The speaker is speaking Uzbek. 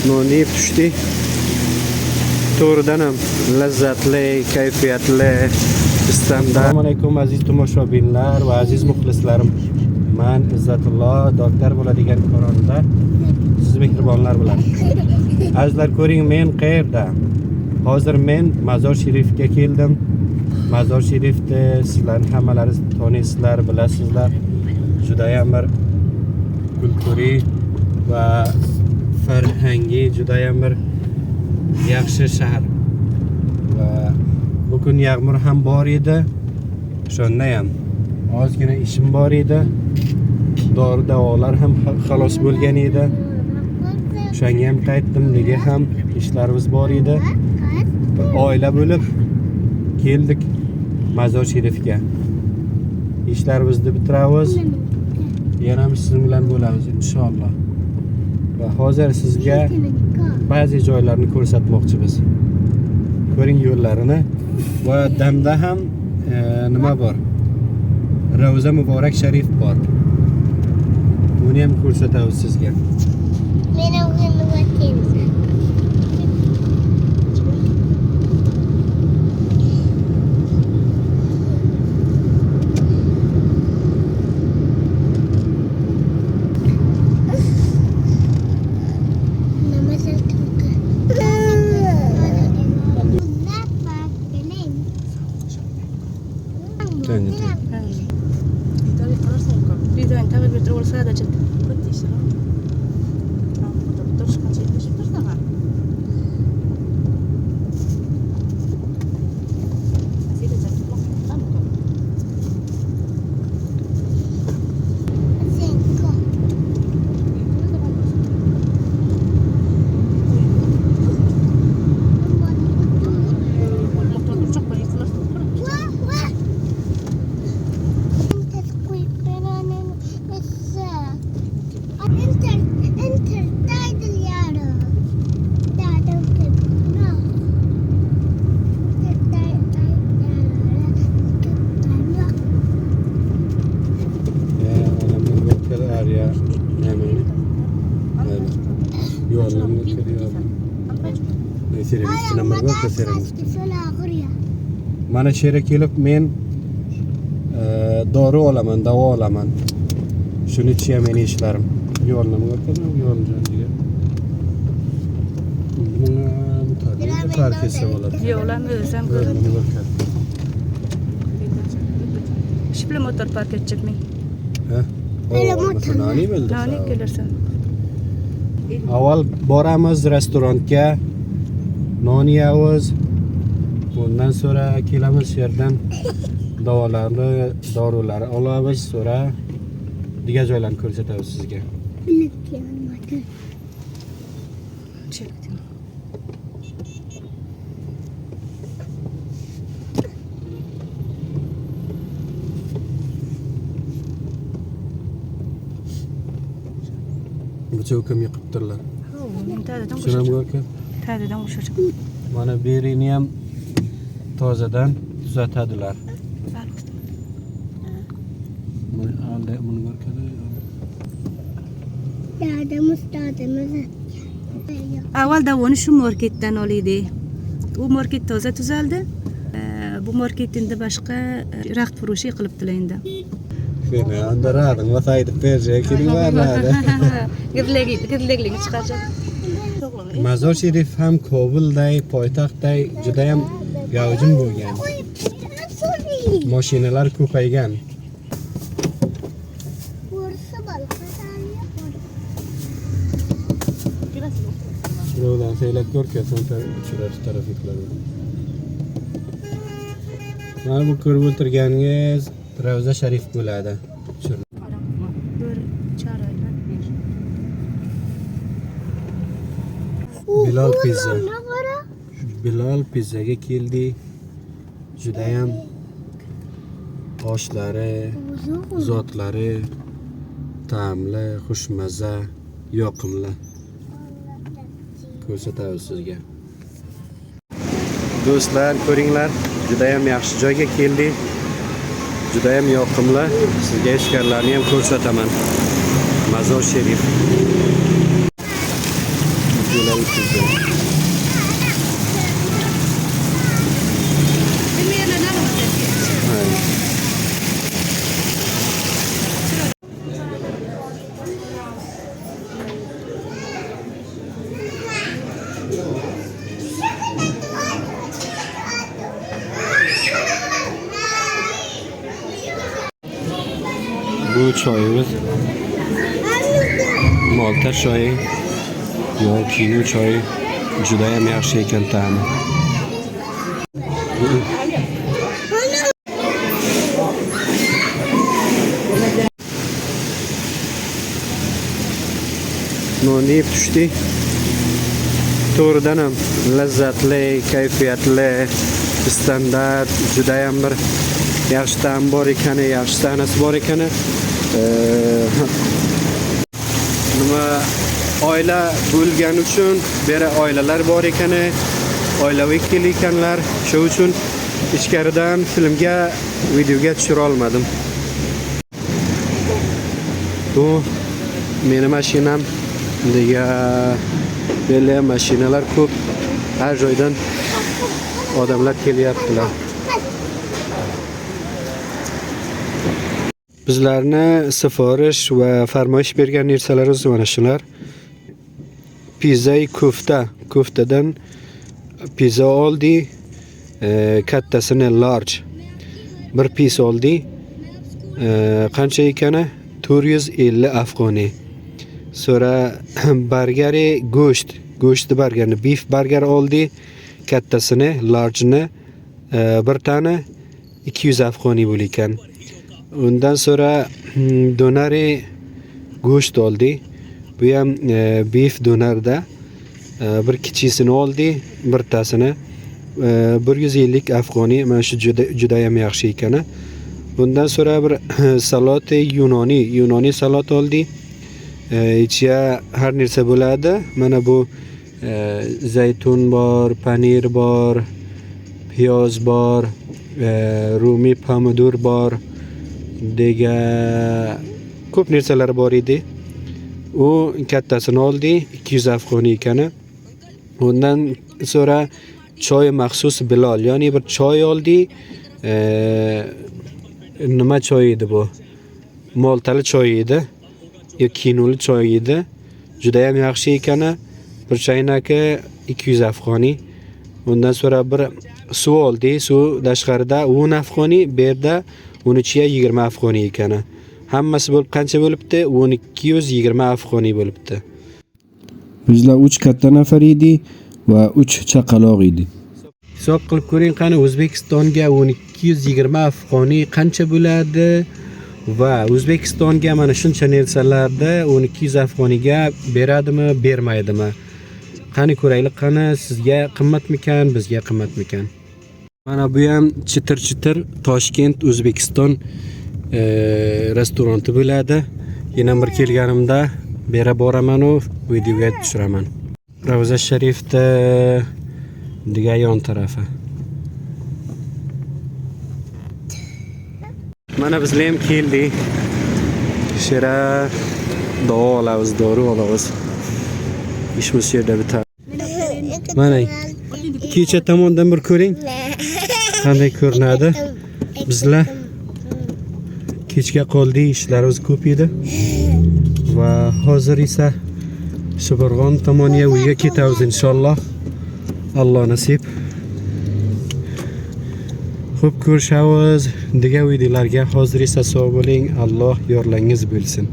nonni yeb tushdik. To'g'ridan ham lazzatli, kayfiyatli istamda. Assalomu alaykum aziz tomoshabinlar va aziz muxlislarim. Men Izzatullo, doktor bo'ladigan kanalda siz mehribonlar bilan. Azizlar ko'ring, men qayerda? Hozir men Mazor Sharifga keldim. Mazor Sharifni sizlar hammalaringiz tanıysizlar, bilasizlar. Juda ham bir kulturiy va farhangiy, juda ham bir yaxshi shahar. Va bugun yağmur ham bor edi. Shunda ham ozgina ishim bor edi. Dori davolar ham xalos bo'lgan edi. O'shanga ham qaytdim, nega ham ishlarimiz bor edi. Bir oila bo'lib keldik Mazor Sharifga. İşlerimizni bitiramiz. Yana sizlar bilan bo'lamiz inshaalloh. Va hozir sizga ba'zi joylarni ko'rsatmoqchimiz. Ko'ring yo'llarini va damda ham nima bor? Ravza Muborak Sharif bor. Buni ham ko'rsatamiz sizga. Men o'zimni vaqtim. Mana shu yerga kelib men dori olaman, davo olaman. Shuni ichi ham meni ishlarim. Yo'lni yo'ljandiga. Buni tark etsa bo'ladi. Yo'lni o'zim ko'rib. Shipli motor park etchakmi? Ha? Nani bo'ldi? Nani kelarsan? Avval boramiz restoranga. Non yeyamiz. Bundan sonra kelamiz yerdan davolarni, dorilarni olamiz, sonra diğer joylarni ko'rsatamiz sizga. Bu cho'kam yiqibdirlar. Shunam ekan. Ta'dadan o'sha. Mana berini ham tozadan tuzatadilar. Bunu Avval davoni shu marketdan oldi. U market toza tuzaldi. Bu market endi boshqa raxt furushi qilibdilar endi. Fena andarading, vasaydi perje keling baradi. Gidleglik chiqarja. Mazor Sharif ham Kobulday, poytaxtday juda ham gavjum bo'lgan. Mashinalar ko'paygan. Şuradan seylek görken son trafikler. Mana bu ko'rib o'tirganingiz Ravza Sharif bo'ladi. Bilal pizza. Bilal pizzaga keldik. Juda ham oshlari, zotlari ta'mli, xushmaza, yoqimli. Ko'rsatamiz sizga. Do'stlar, ko'ringlar, juda ham yaxshi joyga keldik. Juda ham yoqimli. Sizga ichkarilarni ham ko'rsataman. Mazor Sharif. narsalar yetkazgan. Bu choyimiz Malta choyi yoki kino choyi juda ham yaxshi ekan ta'mi. Nonni yeb tushdik. To'g'ridan ham lazzatli, kayfiyatli, standart, juda ham bir yaxshi ta'm bor ekani, yaxshi sahnasi bor ekani. Nima oila bo'lgani uchun bera oilalar bor ekani, oilaviy kelganlar, shu uchun ichkaridan filmga, videoga tushira olmadim. Bu meni mashinam, deya belli mashinalar ko'p, har joydan odamlar kelyaptilar. Bizlarni siforish va farmoyish bergan narsalarimiz mana shular. Pizza koftadan pizza oldi, kattasini large. Bir piece oldi. Qancha ekani? 450 afg'oniy. Sonra burgeri go'shtni burgerni, beef burger oldi. Kattasini, large'ni bir tane 200 afg'oniy bo'l ekan. Undan sonra donari go'sht oldi. Bu ham beef donarda bir kichikisini oldi, birtasini 150 afg'oniy. Mana shu juda ham yaxshi ekan. Bundan sonra bir salat yunoniy salat oldi. Ichiga har narsa bo'ladi. Mana bu zaytun bor, panir bor, piyoz bor, rumiy pomidor bor. Dega ko'p narsalar bor edi. U kattasini oldi, 200 afg'oniy ekani. Undan sonra choy maxsus Bilol, ya'ni bir choy oldi. Nima choy edi bu? Maltali choy edi. Yoki kinoli choy edi. Juda ham yaxshi ekani. Bir chaynaki 200 afg'oniy. Undan sonra bir suv oldi. Suv tashqarida 10 afg'oniy, bu yerda 13'ye 20 afg'oniy ekani. Hammasi bo'lib qancha bo'libdi? 1220 afg'oniy bo'libdi. Bizlar 3 katta nafar edi va 3 chaqaloq edi. Hisob qilib ko'ring qani O'zbekistonga 1220 afg'oniy qancha bo'ladi va O'zbekistonga mana shuncha narsalarda 1200 afg'oniyga beradimi, bermaydimi? Qani ko'raylik, qani sizga qimmatmikan, bizga qimmatmikan? Mana bu ham chitir Toshkent O'zbekiston restoranti bo'ladi. Yana bir kelganimda bera boraman u videoga tushiraman. Ravza Sharifda degan yon tarafi. Mana bizlar ham keldik. Shira dori olamiz. İşimiz yerda bitar. Mana kecha tomondan bir ko'ring. Qanday ko'rinadi? Bizlar kechga qoldik, ishlarimiz ko'p edi. Va hozir esa Shiburg'on tomoniga uyga ketamiz inshaalloh. Alloh nasib. Xo'p, ko'rishamiz degan videolarga. Hozir esa sog' bo'ling. Alloh yorlangiz bo'lsin.